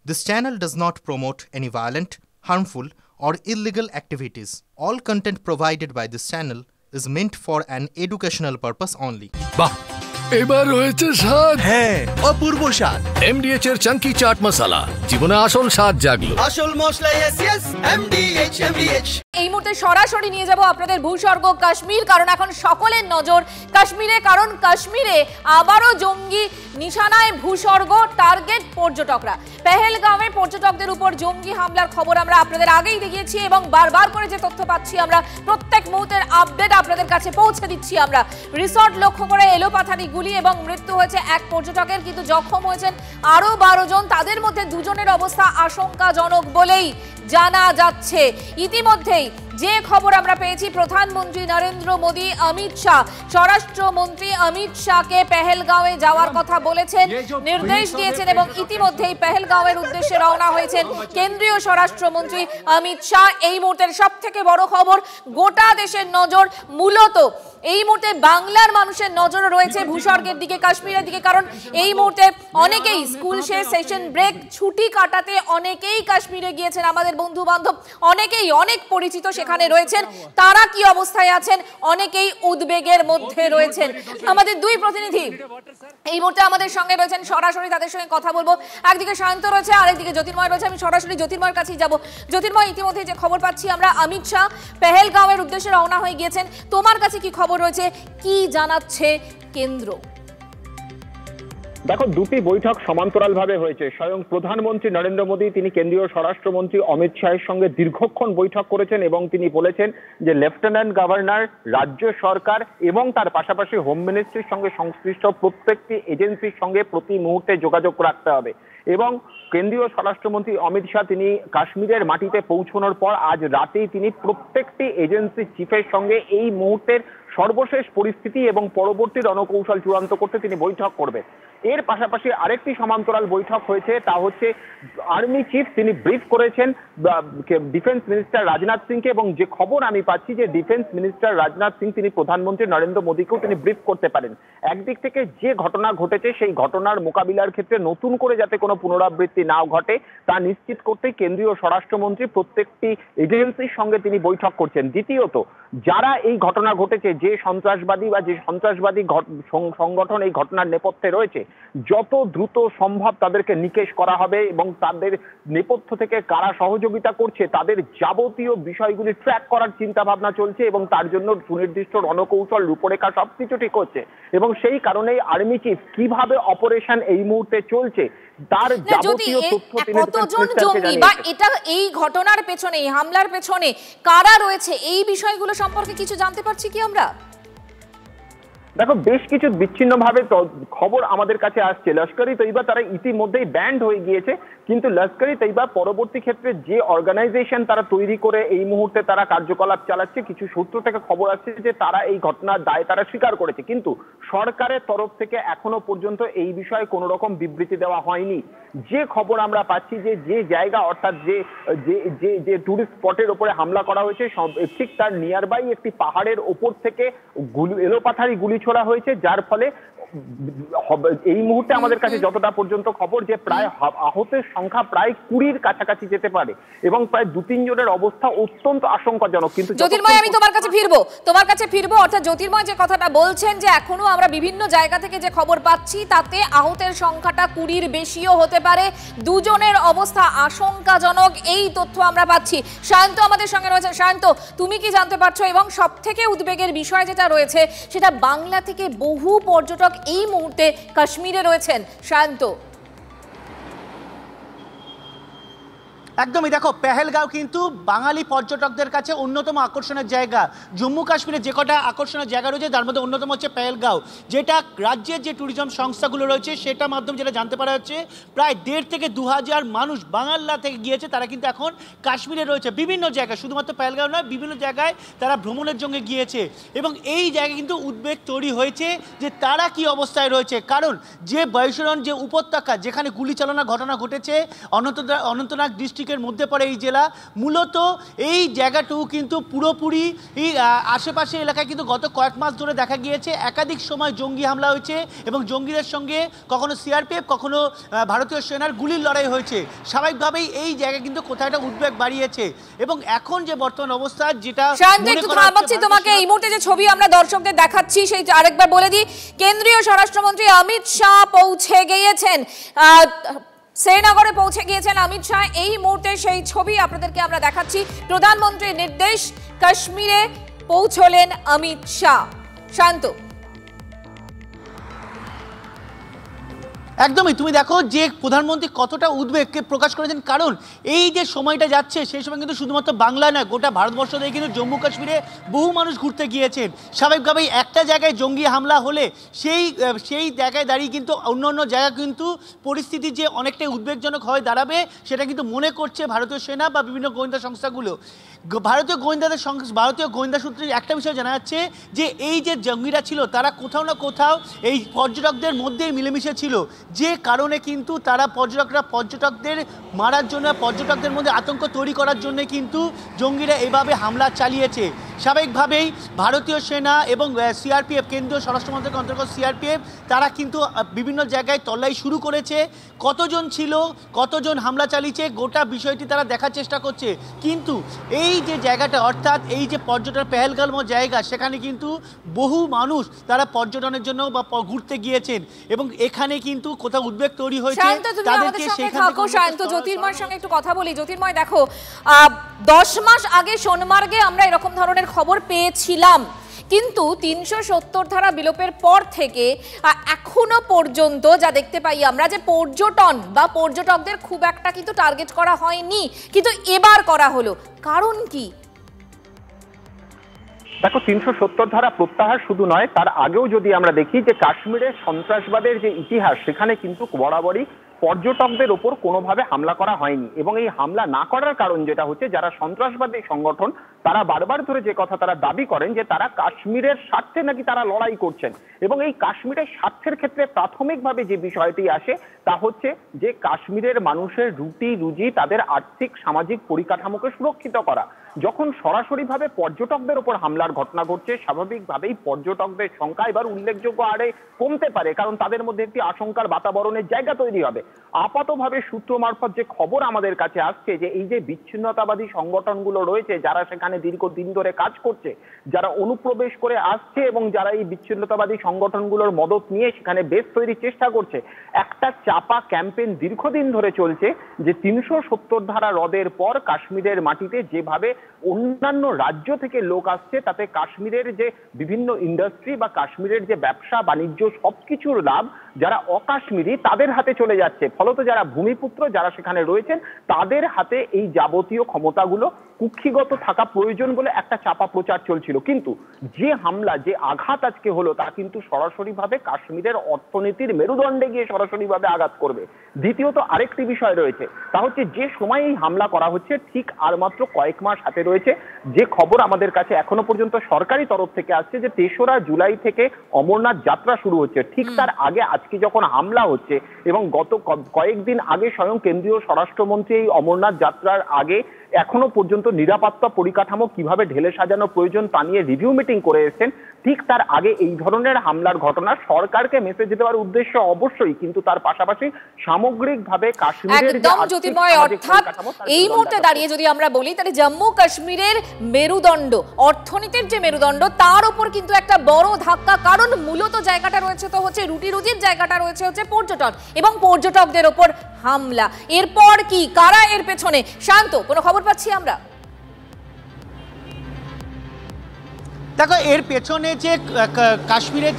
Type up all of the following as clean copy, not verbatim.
This channel does not promote any violent, harmful, or illegal activities. All content provided by this channel is meant for an educational purpose only. বাহ এবার হয়েছে স্বাদ। হ্যাঁ, অপূর্ব স্বাদ। এমডিএচ এর চাঙ্কি চাট মশলা, জীবনে আসল স্বাদ জাগলো। আসল মশলা এসএস এমডিএচ। এই মুহূর্তে সরাসরি নিয়ে যাব আপনাদের ভূস্বর্গ কাশ্মীর, কারণ এখন সকলের নজর কাশ্মীরে, কারণ কাশ্মীরে আবারও জঙ্গি নিশানায় ভূস্বর্গ, টার্গেট পর্যটকরা। পেহেলগাঁওয়ে পর্যটকদের উপর জঙ্গি হামলার খবর আমরা আপনাদের আগেই দেখিয়েছি এবং বারবার করে যে তথ্য পাচ্ছি আমরা, প্রত্যেক মুহূর্তের আপডেট আপনাদের কাছে পৌঁছে দিচ্ছি আমরা। রিসর্ট লক্ষ্য করে এলোপাথারি গুলি এবং মৃত্যু হয়েছে এক পর্যটকের, কিন্তু জখম হয়েছেন আরও 12 জন। তাদের মধ্যে 2 জনের অবস্থা আশঙ্কাজনক বলেই জানা যাচ্ছে। ইতিমধ্যেই যে খবর আমরা পেয়েছি, প্রধানমন্ত্রী নরেন্দ্র মোদী অমিত শাহ, স্বরাষ্ট্রমন্ত্রী অমিত শাহকে পেহেলগাঁওয়ে যাওয়ার কথা বলেছেন, নির্দেশ দিয়েছেন এবং ইতিমধ্যেই পেহেলগাঁওয়ের উদ্দেশ্যে রওনা হয়েছেন কেন্দ্রীয় স্বরাষ্ট্রমন্ত্রী অমিত শাহ। এই মুহূর্তের সব থেকে বড় খবর, গোটা দেশের নজর মূলত এই মুহূর্তে বাংলার মানুষের নজর রয়েছে ভূস্বর্গের দিকে, কাশ্মীরের দিকে, কারণ এই মুহূর্তে অনেকেই স্কুল শেষ, সেশন ব্রেক, ছুটি কাটাতে অনেকেই কাশ্মীরে গিয়েছেন। আমাদের বন্ধু বান্ধব অনেকেই, অনেক পরিচিত সেখানে রয়েছেন। তারা কি অবস্থায় আছেন, অনেকেই উদ্বেগের মধ্যে রয়েছেন। আমাদের 2 প্রতিনিধি এই মুহূর্তে আমাদের সঙ্গে রয়েছেন, সরাসরি তাদের সঙ্গে কথা বলবো। একদিকে শান্ত রয়েছে, আরেকদিকে জ্যোতির্ময় রয়েছে। আমি সরাসরি জ্যোতির্ময়ের কাছেই যাব। জ্যোতির্ময়, ইতিমধ্যে যে খবর পাচ্ছি আমরা, অমিত শাহ পেহেলগাঁওয়ের উদ্দেশ্যে রওনা হয়ে গিয়েছেন, তোমার কাছে কি খবর রয়েছে, কি জানাচ্ছে কেন্দ্র? দেখো, 2টি বৈঠক সমান্তরালভাবে হয়েছে। স্বয়ং প্রধানমন্ত্রী নরেন্দ্র মোদী তিনি কেন্দ্রীয় স্বরাষ্ট্রমন্ত্রী অমিত শাহের সঙ্গে দীর্ঘক্ষণ বৈঠক করেছেন এবং তিনি বলেছেন যে লেফটেন্যান্ট গভর্নর, রাজ্য সরকার এবং তার পাশাপাশি হোম মিনিস্ট্রির সঙ্গে সংশ্লিষ্ট প্রত্যেকটি এজেন্সির সঙ্গে প্রতি মুহূর্তে যোগাযোগ রাখতে হবে। এবং কেন্দ্রীয় স্বরাষ্ট্রমন্ত্রী অমিত শাহ তিনি কাশ্মীরের মাটিতে পৌঁছানোর পর আজ রাতেই তিনি প্রত্যেকটি এজেন্সি চিফের সঙ্গে এই মুহূর্তের সর্বশেষ পরিস্থিতি এবং পরবর্তী রণকৌশল চূড়ান্ত করতে তিনি বৈঠক করবেন। এর পাশাপাশি আরেকটি সমান্তরাল বৈঠক হয়েছে, তা হচ্ছে আর্মি চিফ তিনি ব্রিফ করেছেন ডিফেন্স মিনিস্টার রাজনাথ সিংকে, এবং যে খবর আমি পাচ্ছি যে ডিফেন্স মিনিস্টার রাজনাথ সিং তিনি প্রধানমন্ত্রী নরেন্দ্র মোদীকেও তিনি ব্রিফ করতে পারেন। একদিক থেকে যে ঘটনা ঘটেছে সেই ঘটনার মোকাবিলার ক্ষেত্রে নতুন করে যাতে কোনো পুনরাবৃত্তি না ঘটে তা নিশ্চিত করতে কেন্দ্রীয় স্বরাষ্ট্রমন্ত্রী প্রত্যেকটি এজেন্সির সঙ্গে তিনি বৈঠক করছেন। দ্বিতীয়ত, যারা এই ঘটনা ঘটেছে, যে সন্ত্রাসবাদী বা যে সন্ত্রাসবাদী সংগঠন এই ঘটনার নেপথ্যে রয়েছে, যত দ্রুত সম্ভব তাদেরকে নিকেশ করা হবে এবং তাদের নেপথ্য থেকে কারা সহযোগিতা করছে তাদের যাবতীয় বিষয়গুলি ট্র্যাক করার চিন্তা ভাবনা চলছে এবং তার জন্য সুনির্দিষ্ট রণকৌশল, রূপরেখা সবকিছু ঠিক হচ্ছে। এবং সেই কারণেই আর্মি চিফ কিভাবে অপারেশন এই মুহূর্তে চলছে তার যাবতীয় তথ্য তিনি কতজন জঙ্গি বা এটা এই ঘটনার পেছনে, এই হামলার পেছনে কারা রয়েছে, এই বিষয়গুলো সম্পর্কে কিছু জানতে পারছি কি আমরা? দেখো, বেশ কিছু বিচ্ছিন্নভাবে খবর আমাদের কাছে আসছে। লস্কর-ই তৈবা তারা ইতিমধ্যেই ব্যান্ড হয়ে গিয়েছে, কিন্তু লস্কর-ই তৈবা পরবর্তী ক্ষেত্রে যে অর্গানাইজেশন তারা তৈরি করে এই মুহূর্তে তারা কার্যকলাপ চালাচ্ছে, কিছু সূত্র থেকে খবর আসছে যে তারা এই ঘটনার দায় তারা স্বীকার করেছে, কিন্তু সরকারের তরফ থেকে এখনো পর্যন্ত এই বিষয়ে কোনো রকম বিবৃতি দেওয়া হয়নি। যে খবর আমরা পাচ্ছি যে জায়গা, অর্থাৎ যে টুরিস্ট স্পটের উপরে হামলা করা হয়েছে ঠিক তার নিয়ারবাই একটি পাহাড়ের ওপর থেকে এলোপাথারি গুলি ছোড়া হয়েছে, যার ফলে এই মুহূর্তে আমাদের কাছে যতটা পর্যন্ত খবর যে প্রায় আহতের সংখ্যা প্রায় 20-র কাছাকাছি যেতে পারে এবং প্রায় 2-3 জনের অবস্থা অত্যন্ত আশঙ্কাজনক। কিন্তু জ্যোতির্ময়, আমি তোমার কাছে ফিরবো। অর্থাৎ জ্যোতির্ময় যে কথাটা বলছেন যে এখনো আমরা বিভিন্ন জায়গা থেকে যে খবর পাচ্ছি তাতে আহতের সংখ্যাটা 20-র বেশিও হতে পারে, 2 জনের অবস্থা আশঙ্কাজনক, এই তথ্য আমরা পাচ্ছি। শান্ত আমাদের সঙ্গে রয়েছে। শান্ত, তুমি কি জানতে পারছো? এবং সব থেকে উদ্বেগের বিষয় যেটা রয়েছে সেটা, বাংলা থেকে বহু পর্যটক এই মুহূর্তে কাশ্মীরে রয়েছেন। শান্ত, একদমই। দেখো, পেহেলগাঁও কিন্তু বাঙালি পর্যটকদের কাছে অন্যতম আকর্ষণের জায়গা। জম্মু কাশ্মীরে যে কটা আকর্ষণের জায়গা রয়েছে তার মধ্যে অন্যতম হচ্ছে পেহেলগাঁও, যেটা রাজ্যের যে ট্যুরিজম সংস্থাগুলো রয়েছে সেটার মাধ্যমে যেটা জানতে পারা যাচ্ছে প্রায় 1,500 থেকে 2,000 মানুষ বাংলা থেকে গিয়েছে। তারা কিন্তু এখন কাশ্মীরে রয়েছে বিভিন্ন জায়গায়, শুধুমাত্র পেহেলগাঁও নয়, বিভিন্ন জায়গায় তারা ভ্রমণের জন্য গিয়েছে এবং এই জায়গায় কিন্তু উদ্বেগ তৈরি হয়েছে যে তারা কি অবস্থায় রয়েছে। কারণ যে বৈশরণ যে উপত্যকা যেখানে গুলি চালনার ঘটনা ঘটেছে অনন্তনাগ ডিস্ট্রিক্ট ডিস্ট্রিক্টের মধ্যে পড়ে এই জেলা। মূলত এই জায়গাটুকু কিন্তু পুরোপুরি আশেপাশে এলাকায় কিন্তু গত কয়েক মাস ধরে দেখা গিয়েছে একাধিক সময় জঙ্গি হামলা হয়েছে এবং জঙ্গিদের সঙ্গে কখনো সিআরপিএফ কখনো ভারতীয় সেনার গুলির লড়াই হয়েছে। স্বাভাবিকভাবেই এই জায়গা কিন্তু কোথাও একটা উদ্বেগ বাড়িয়েছে এবং এখন যে বর্তমান অবস্থা যেটা তোমাকে এই মুহূর্তে যে ছবি আমরা দর্শকদের দেখাচ্ছি সেই আরেকবার বলে দিই, কেন্দ্রীয় স্বরাষ্ট্রমন্ত্রী অমিত শাহ পৌঁছে গিয়েছেন, শ্রীনগরে পৌঁছে গিয়েছেন অমিত শাহ। এই মুহূর্তে সেই ছবি আপনাদেরকে আমরা দেখাচ্ছি। প্রধানমন্ত্রীর নির্দেশ, কাশ্মীরে পৌঁছলেন অমিত শাহ। শান্ত, একদমই তুমি দেখো যে প্রধানমন্ত্রী কতটা উদ্বেগকে প্রকাশ করেছেন, কারণ এই যে সময়টা যাচ্ছে সেই সময় কিন্তু শুধুমাত্র বাংলা নয় গোটা ভারতবর্ষ থেকে কিন্তু জম্মু কাশ্মীরে বহু মানুষ ঘুরতে গিয়েছেন। স্বাভাবিকভাবেই একটা জায়গায় জঙ্গি হামলা হলে সেই জায়গায় দাঁড়িয়ে কিন্তু অন্য অন্য জায়গা কিন্তু পরিস্থিতি যে অনেকটাই উদ্বেগজনক হয়ে দাঁড়াবে সেটা কিন্তু মনে করছে ভারতীয় সেনা বা বিভিন্ন গোয়েন্দা সংস্থাগুলো। ভারতীয় গোয়েন্দা সূত্রে একটা বিষয় জানা যাচ্ছে যে এই যে জঙ্গিরা ছিল তারা কোথাও না কোথাও এই পর্যটকদের মধ্যেই মিলেমিশে ছিল, যে কারণে কিন্তু তারা পর্যটকদের মারার জন্য, পর্যটকদের মধ্যে আতঙ্ক তৈরি করার জন্য কিন্তু জঙ্গিরা এভাবে হামলা চালিয়েছে। স্বাভাবিকভাবেই ভারতীয় সেনা এবং সিআরপিএফ, কেন্দ্রীয় স্বরাষ্ট্র মন্ত্রকের অন্তর্গত সিআরপিএফ, তারা কিন্তু বিভিন্ন জায়গায় তল্লাশি শুরু করেছে। কতজন ছিল, কতজন হামলা চালিয়েছে গোটা বিষয়টি তারা দেখার চেষ্টা করছে। কিন্তু এই যে জায়গাটা অর্থাৎ এই যে পর্যটন পেহেলগাম জায়গা, সেখানে কিন্তু বহু মানুষ তারা পর্যটনের জন্য বা ঘুরতে গিয়েছেন এবং এখানে কিন্তু কোথাও উদ্বেগ তৈরি হয়েছে। জ্যোতির্ময়ের সঙ্গে একটু কথা বলি। জ্যোতির্ময়, দেখো 10 মাস আগে সোনমার্গে আমরা এরকম ধরনের খবর পেয়েছিলাম, কিন্তু 370 ধারা বিলোপের পর থেকে এখনো পর্যন্ত যা দেখতে পাই আমরা যে পর্যটন বা পর্যটকদের খুব একটা কিন্তু টার্গেট করা হয়নি, কিন্তু এবার করা হলো, কারণ কি? দেখো, 370 ধারা প্রত্যাহার শুধু নয়, তার আগেও যদি আমরা দেখি যে কাশ্মীরের সন্ত্রাসবাদের যে ইতিহাস, সেখানে কিন্তু বরাবরই পর্যটকদের ওপর কোনোভাবে হামলা করা হয়নি। এবং এই হামলা না করার কারণ যেটা হচ্ছে, যারা সন্ত্রাসবাদী সংগঠন তারা বারবার ধরে যে কথা তারা দাবি করেন যে তারা কাশ্মীরের স্বার্থে নাকি তারা লড়াই করছেন। এবং এই কাশ্মীরের স্বার্থের ক্ষেত্রে প্রাথমিকভাবে যে বিষয়টি আসে তা হচ্ছে যে কাশ্মীরের মানুষের রুটি রুজি, তাদের আর্থিক সামাজিক পরিকাঠামোকে সুরক্ষিত করা। যখন সরাসরিভাবে পর্যটকদের উপর হামলার ঘটনা ঘটছে, স্বাভাবিকভাবেই পর্যটকদের সংখ্যা এবার উল্লেখযোগ্য হারে কমতে পারে, কারণ তাদের মধ্যে একটি আশঙ্কার বাতাবরণের জায়গা তৈরি হবে। আপাতভাবে সূত্র মারফত যে খবর আমাদের কাছে আসছে যে এই যে বিচ্ছিন্নতাবাদী সংগঠনগুলো রয়েছে, যারা সেখানে দীর্ঘদিন ধরে কাজ করছে, যারা অনুপ্রবেশ করে আসছে এবং যারা এই বিচ্ছিন্নতাবাদী সংগঠনগুলোর মদত নিয়ে সেখানে বেস তৈরির চেষ্টা করছে, একটা চাপা ক্যাম্পেইন দীর্ঘদিন ধরে চলছে যে 370 ধারা রদের পর কাশ্মীরের মাটিতে যেভাবে অন্যান্য রাজ্য থেকে লোক আসছে, তাতে কাশ্মীরের যে বিভিন্ন ইন্ডাস্ট্রি বা কাশ্মীরের যে ব্যবসা বাণিজ্য সবকিছুর লাভ যারা অকাশ্মীরি তাদের হাতে চলে যাচ্ছে। ফলত যারা ভূমিপুত্র যারা সেখানে রয়েছেন তাদের হাতে এই যাবতীয় ক্ষমতাগুলো কুক্ষিগত থাকা প্রয়োজন বলে একটা চাপা প্রচার চলছিল। কিন্তু যে হামলা, যে আঘাত আজকে হলো, তা কিন্তু সরাসরিভাবে কাশ্মীরের অর্থনীতির মেরুদণ্ডে গিয়ে সরাসরিভাবে আঘাত করবে। দ্বিতীয়ত আরেকটি বিষয় রয়েছে, তা হচ্ছে যে সময় এই হামলা করা হচ্ছে ঠিক আর মাত্র কয়েক মাস হাতে রয়েছে। যে খবর আমাদের কাছে এখনো পর্যন্ত সরকারি তরফ থেকে আসছে যে 3রা জুলাই থেকে অমরনাথ যাত্রা শুরু হচ্ছে, ঠিক তার আগে আজকে যখন হামলা হচ্ছে এবং গত কয়েকদিন আগে স্বয়ং কেন্দ্রীয় স্বরাষ্ট্রমন্ত্রী এই অমরনাথ যাত্রার আগে এখনো পর্যন্ত নিরাপত্তা পরিকাঠামো কিভাবে ঢেলে সাজানো প্রয়োজন তা নিয়ে রিভিউ মিটিং করে এসেছেন। ঠিক তার আগে এই ধরনের হামলার ঘটনা সরকারকে মেসেজ দেওয়ার উদ্দেশ্য অবশ্যই, কিন্তু তার পাশাপাশি সামগ্রিকভাবে কাশ্মীরের একদম জ্যোতির্ময়, অর্থাৎ এই মুহূর্তে দাঁড়িয়ে যদি আমরা বলি তাহলে জম্মু কাশ্মীরের মেরুদণ্ড, অর্থনীতির যে মেরুদণ্ড, তার উপর কিন্তু একটা বড় ধাক্কা, কারণ মূলত জায়গাটা রয়েছে তো হচ্ছে রুটি রুজির জায়গাটা রয়েছে হচ্ছে পর্যটন এবং পর্যটকদের ওপর হামলা। এরপর কি, কারা এর পেছনে? শান্ত, কোনো খবর পাচ্ছি আমরা? দেখো, এর পেছনে যে কাশ্মীরের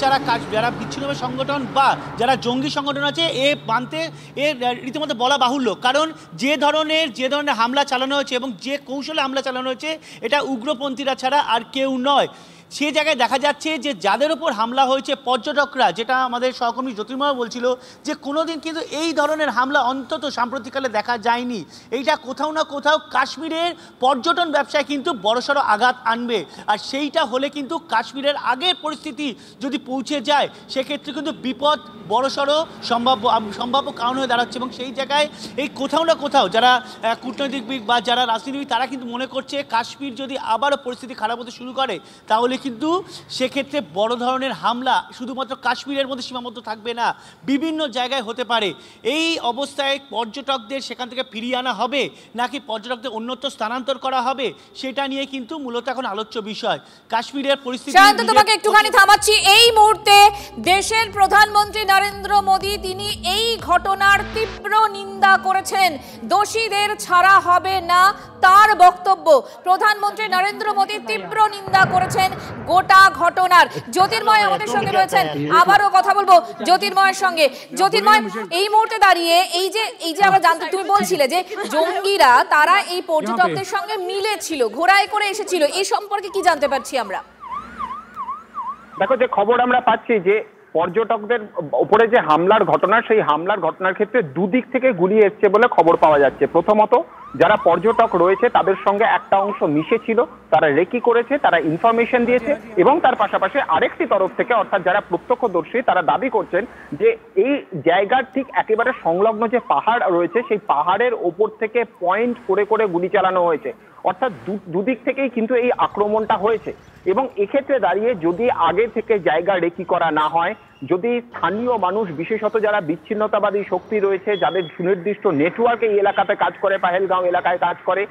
যারা বিচ্ছিন্ন সংগঠন বা যারা জঙ্গি সংগঠন আছে রীতিমতো বলা বাহুল্য, কারণ যে ধরনের হামলা চালানো হয়েছে এবং যে কৌশলে হামলা চালানো হয়েছে এটা উগ্রপন্থীরা ছাড়া আর কেউ নয়। সেই জায়গায় দেখা যাচ্ছে যে যাদের ওপর হামলা হয়েছে পর্যটকরা, যেটা আমাদের সহকর্মী জ্যোতির্ময় বলছিল যে কোনোদিন কিন্তু এই ধরনের হামলা অন্তত সাম্প্রতিককালে দেখা যায়নি। এইটা কোথাও না কোথাও কাশ্মীরের পর্যটন ব্যবসায় কিন্তু বড়সড় আঘাত আনবে, আর সেইটা হলে কিন্তু কাশ্মীরের আগের পরিস্থিতি যদি পৌঁছে যায় সেক্ষেত্রে কিন্তু বিপদ বড়সড় সম্ভাব্য কারণ হয়ে দাঁড়াচ্ছে। এবং সেই জায়গায় এই কোথাও না কোথাও যারা কূটনৈতিকবিদ বা যারা রাজনীতিবিদ তারা কিন্তু মনে করছে কাশ্মীর যদি আবারও পরিস্থিতি খারাপ হতে শুরু করে তাহলে কিন্তু সেক্ষেত্রে বড় ধরনের হামলা শুধুমাত্র কাশ্মীরের মধ্যে সীমাবদ্ধ থাকবে না, বিভিন্ন জায়গায় হতে পারে। এই অবস্থায় পর্যটকদের সেখান থেকে ফিরিয়ে আনা হবে নাকি পর্যটকদের অন্যত্র স্থানান্তর করা হবে সেটা নিয়ে কিন্তু মূলত এখন আলোচ্য বিষয়। কাশ্মীরের পরিস্থিতি তোমাকে একটুখানি থামাচ্ছি। এই মুহূর্তে দেশের প্রধানমন্ত্রী নরেন্দ্র মোদী তিনি এই ঘটনার তীব্র নিন্দা করেছেন। দোষীদের ছাড়া হবে না তার বক্তব্য। প্রধানমন্ত্রী নরেন্দ্র মোদী তীব্র নিন্দা করেছেন গোটা ঘটনার। জ্যোতির্ময় আমাদের সঙ্গে রয়েছেন, আবারও কথা বলবো জ্যোতির্ময়ের সঙ্গে। জ্যোতির্ময়, এই মুহূর্তে দাঁড়িয়ে এই যে আমরা জানতে, তুমি বলছিলে যে জঙ্গিরা তারা এই পর্যটকদের সঙ্গে মিলেছিল, ঘোড়ায় করে এসেছিল, এই সম্পর্কে কি জানতে পারছি আমরা? দেখো, যে খবর আমরা পাচ্ছি যে পর্যটকদের উপরে যে হামলার ঘটনা, সেই হামলার ঘটনার ক্ষেত্রে দুদিক থেকে গুলি এসছে বলে খবর পাওয়া যাচ্ছে। প্রথমত যারা পর্যটক রয়েছে তাদের সঙ্গে একটা অংশ মিশেছিল, তারা রেকি করেছে, তারা ইনফরমেশন দিয়েছে, এবং তার পাশাপাশি আরেকটি তরফ থেকে অর্থাৎ যারা প্রত্যক্ষদর্শী তারা দাবি করছেন যে এই জায়গার ঠিক একেবারে সংলগ্ন যে পাহাড় রয়েছে সেই পাহাড়ের ওপর থেকে পয়েন্ট করে করে গুলি চালানো হয়েছে। অর্থাৎ দুদিক থেকেই কিন্তু এই আক্রমণটা হয়েছে। এবং এক্ষেত্রে দাঁড়িয়ে যদি আগে থেকে জায়গা রেকি করা না হয়, যদি স্থানীয় মানুষ বিশেষত যারা বিচ্ছিন্নতাবাদী শক্তি রয়েছে, যাদের সুনির্দিষ্ট নেটওয়ার্ক এই এলাকাতে কাজ করে, পাহেলগাঁও এলাকায় কাজ করে,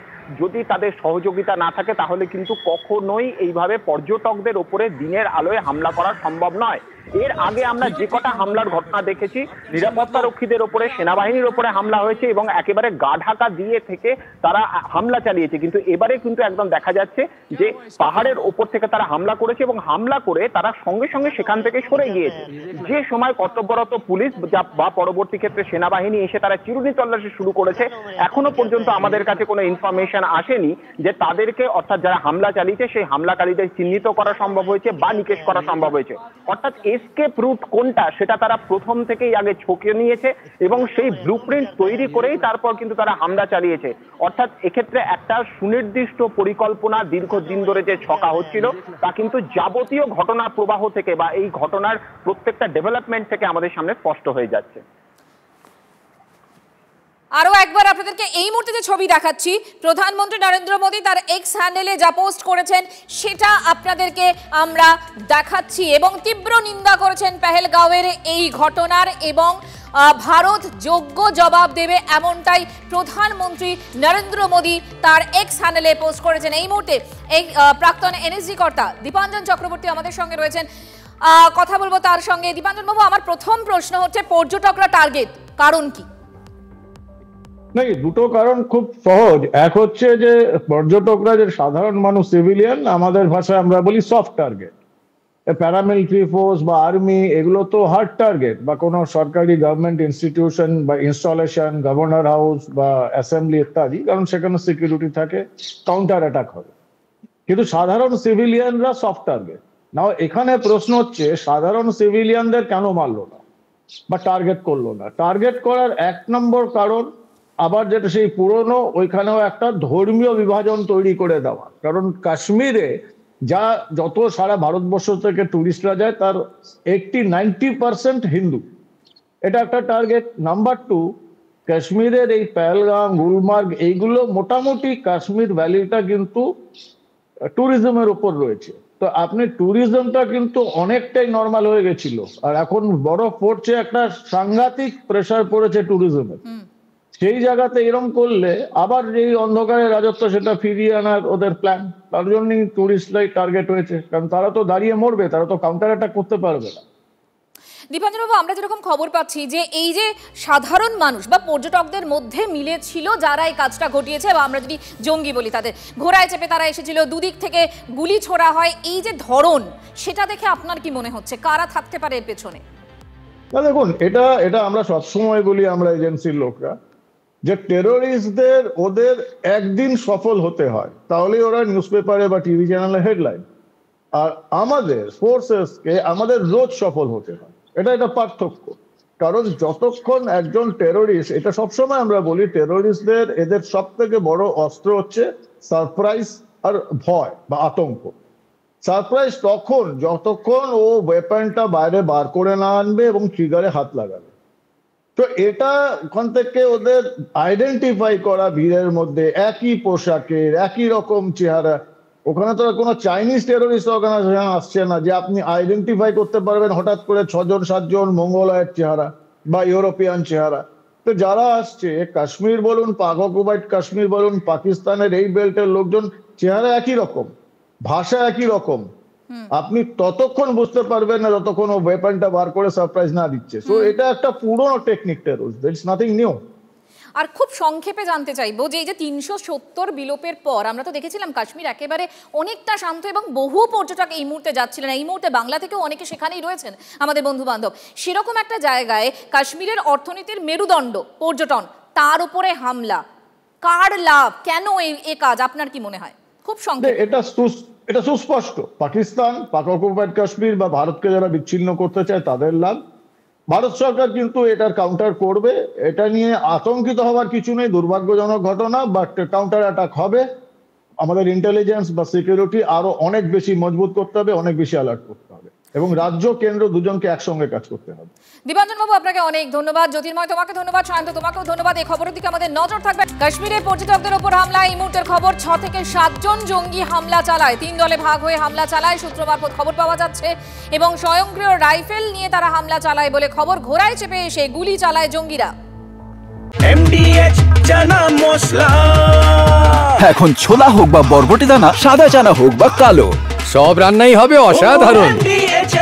যদি তাদের সহযোগিতা না থাকে তাহলে কিন্তু কখনোই এইভাবে পর্যটকদের উপরে দিনের আলোয় হামলা করা সম্ভব নয়। এর আগে আমরা যে কটা হামলার ঘটনা দেখেছি, নিরাপত্তা রক্ষীদের উপরে, সেনাবাহিনীর উপরে হামলা হয়েছে এবং একেবারে গা ঢাকা দিয়ে থেকে তারা হামলা চালিয়েছে, কিন্তু এবারে কিন্তু একদম দেখা যাচ্ছে যে পাহাড়ের ওপর থেকে তারা হামলা করেছে এবং হামলা করে তারা সঙ্গে সঙ্গে সেখান থেকে সরে গিয়েছে। যে সময় কর্তব্যরত পুলিশ বা পরবর্তী ক্ষেত্রে সেনাবাহিনী এসে তারা চিরুনি তল্লাশি শুরু করেছে, এখনো পর্যন্ত আমাদের কাছে কোনো ইনফরমেশন আসেনি যে তাদেরকে, অর্থাৎ যারা হামলা চালিয়েছে সেই হামলাকারীদের চিহ্নিত করা সম্ভব হয়েছে বা নিকেশ করা সম্ভব হয়েছে। অর্থাৎ এসকেপ রুট কোনটা সেটা তারা প্রথম থেকেই আগে ছকে নিয়েছে এবং সেই ব্লুপ্রিন্ট তৈরি করেই তারপর কিন্তু তারা হামলা চালিয়েছে। অর্থাৎ এক্ষেত্রে একটা সুনির্দিষ্ট পরিকল্পনা দীর্ঘদিন ধরে যে ছকা হচ্ছিল তা কিন্তু যাবতীয় ঘটনার প্রবাহ থেকে বা এই ঘটনার প্রত্যেকটা ডেভেলপমেন্ট থেকে আমাদের সামনে স্পষ্ট হয়ে যাচ্ছে। আরো একবার আপনাদেরকে এই মুহূর্তে যে ছবি দেখাচ্ছি, প্রধানমন্ত্রী নরেন্দ্র মোদী তার এক্স হ্যান্ডেলে যা পোস্ট করেছেন সেটা আপনাদেরকে আমরা দেখাচ্ছি এবং তীব্র নিন্দা করেছেন পেহেলগাঁওয়ের এই ঘটনার এবং ভারত যোগ্য জবাব দেবে এমনটাই প্রধানমন্ত্রী নরেন্দ্র মোদী তার এক্স হ্যান্ডেলে পোস্ট করেছেন। এই মুহূর্তে এই প্রাক্তন এনএসজি কর্তা দীপাঞ্জন চক্রবর্তী আমাদের সঙ্গে রয়েছেন, কথা বলবো তার সঙ্গে। দীপাঞ্জন বাবু, আমার প্রথম প্রশ্ন হচ্ছে পর্যটকরা টার্গেট, কারণ কি? নাই, দুটো কারণ খুব সহজ। এক হচ্ছে যে পর্যটকরা যে সাধারণ মানুষ, সিভিলিয়ান, আমাদের ভাষায় আমরা বলি সফট টার্গেট। প্যারামিলিটারি ফোর্স বা আর্মি এগুলো তো হার্ড টার্গেট, বা কোনো সরকারি গভর্নমেন্ট ইনস্টিটিউশন বা ইনস্টলেশন, গভর্নর হাউস বা অ্যাসেম্বলি ইত্যাদি, কারণ সেখানে সিকিউরিটি থাকে, কাউন্টার অ্যাটাক হবে। কিন্তু সাধারণ সিভিলিয়ানরা সফট টার্গেট। নাও এখানে প্রশ্ন হচ্ছে সাধারণ সিভিলিয়ানদের কেন মারলো না বা টার্গেট করলো না? টার্গেট করার এক নম্বর কারণ আবার যেটা সেই পুরনো, ওইখানেও একটা ধর্মীয় বিভাজন তৈরি করে দেওয়া। কারণ কাশ্মীরে যত সারা ভারতবর্ষ থেকে টুরিস্টরা যায় তার 80-90% হিন্দু, এটা একটা টার্গেট। নাম্বার 2, কাশ্মীরের এই পেহেলগাম, গুলমার্গ এইগুলো মোটামুটি কাশ্মীর ভ্যালিটা কিন্তু ট্যুরিজমের উপর রয়েছে। তো আপনি ট্যুরিজমটা কিন্তু অনেকটাই নর্মাল হয়ে গেছিল, আর এখন বরফ পড়ছে, একটা সাংঘাতিক প্রেসার পড়েছে ট্যুরিজমের। সেই জায়গাতে এরকম করলে আবার যে অন্ধকারের রাজত্ব সেটা ফিরিয়ে আনার ওদের প্ল্যান, তার জন্যই টুরিস্টরাই টার্গেট হয়েছে, কারণ তারা তো দাঁড়িয়ে মরবে, তারা তো কাউন্টার অ্যাটাক করতে পারবে না। দীপাঞ্জন বাবু, আমরা যেরকম খবর পাচ্ছি যে এই যে সাধারণ মানুষ বা পর্যটকদের মধ্যে মিলে ছিল যারা এই কাজটা ঘটিয়েছে, বা আমরা যদি জঙ্গি বলি, তাদের ঘোড়ায় চেপে তারা এসেছিল, দুদিক থেকে গুলি ছোড়া হয়, এই যে ধরন, সেটা দেখে আপনার কি মনে হচ্ছে কারা থাকতে পারে এর পেছনে? না দেখুন, এটা আমরা সবসময় বলি, আমরা এজেন্সির লোকরা, যে টেরোরিস্টদের ওদের একদিন সফল হতে হয়, তাহলে ওরা নিউজ পেপারে বা টিভি চ্যানেলে হেডলাইন। আর আমাদের ফোর্সেসকে আমাদের রোজ সফল হতে হয়। এটা একটা পার্থক্য। কারণ যতক্ষণ একজন টেরোরিস্ট, এটা সবসময় আমরা বলি টেরোরিস্টদের এদের সব থেকে বড় অস্ত্র হচ্ছে সারপ্রাইজ আর ভয় বা আতঙ্ক। সারপ্রাইজ তখন যতক্ষণ ও ওয়েপনটা বাইরে বার করে না আনবে এবং ট্রিগারে হাত লাগাবে। তো এটা ওখান থেকে ওদের আইডেন্টিফাই করা ভিড়ের মধ্যে একই পোশাকের একই রকম চেহারা, ওখানে তো কোনো চাইনিজ টেরোরিস্ট অর্গানাইজেশন আসছে না যে আপনি আইডেন্টিফাই করতে পারবেন হঠাৎ করে 6 জন 7 জন মঙ্গোলয়েড চেহারা বা ইউরোপিয়ান চেহারা। তো যারা আসছে কাশ্মীর বলুন, পাক অকুপাইড কাশ্মীর বলুন, পাকিস্তানের এই বেল্টের লোকজন, চেহারা একই রকম, ভাষা একই রকম। আপনি ততক্ষণ বুঝতে পারবেন না যতক্ষণ ও ওয়েপনটা বার করে সারপ্রাইজ না দিচ্ছে। সো এটা একটা পুরনো technique terrorist, it's nothing new. আর খুব সংক্ষেপে জানতে চাইবো যে এই যে 370 বিলোপের পর আমরা তো দেখেছিলাম কাশ্মীর একেবারে অনেকটা শান্ত এবং বহু পর্যটক এই মুহূর্তে যাচ্ছিলেন, এই মুহূর্তে বাংলা থেকেও অনেকে সেখানেই রয়েছেন আমাদের বন্ধু বান্ধব। সেরকম একটা জায়গায় কাশ্মীরের অর্থনীতির মেরুদণ্ড পর্যটন, তার উপরে হামলা, কার লাভ, কেন এই কাজ আপনার কি মনে হয়? খুব সংক্ষেপে। এটা সুস্পষ্ট, পাকিস্তান, পাক অকুপাইড কাশ্মীর বা ভারতকে যারা বিচ্ছিন্ন করতে চায় তাদের লাভ। ভারত সরকার কিন্তু এটার কাউন্টার করবে, এটা নিয়ে আতঙ্কিত হওয়ার কিছু নেই। দুর্ভাগ্যজনক ঘটনা, বাট কাউন্টার অ্যাটাক হবে। আমাদের ইন্টেলিজেন্স বা সিকিউরিটি আরো অনেক বেশি মজবুত করতে হবে, অনেক বেশি অ্যালার্ট করতে হবে এবং রাজ্য কেন্দ্র দুজনকে একসঙ্গে কাজ করতে হবে। দীপাঞ্জন বাবু আপনাকে অনেক ধন্যবাদ, জ্যোতির্ময় তোমাকে ধন্যবাদ, সায়ন্ত তোমাকেও ধন্যবাদ। এই খবরের দিকে আমাদের নজর থাকবে। কাশ্মীরের পর্যটকদের উপর হামলা, এই মুহূর্তের খবর 6 থেকে 7 জন জঙ্গি হামলা চালায়, 3 দলে ভাগ হয়ে হামলা চালায় সূত্র মারফত খবর পাওয়া যাচ্ছে এবং স্বয়ংক্রিয় রাইফেল নিয়ে তারা হামলা চালায় বলে খবর। ঘোড়ায় চেপে এসে গুলি চালায় জঙ্গিরা। MDH চানা মশলা, এখন ছোলা হোক বা বরবটি দানা, সাদা চানা হোক বা কালো, সব রান্নাই হবে অসাধারণ। MDH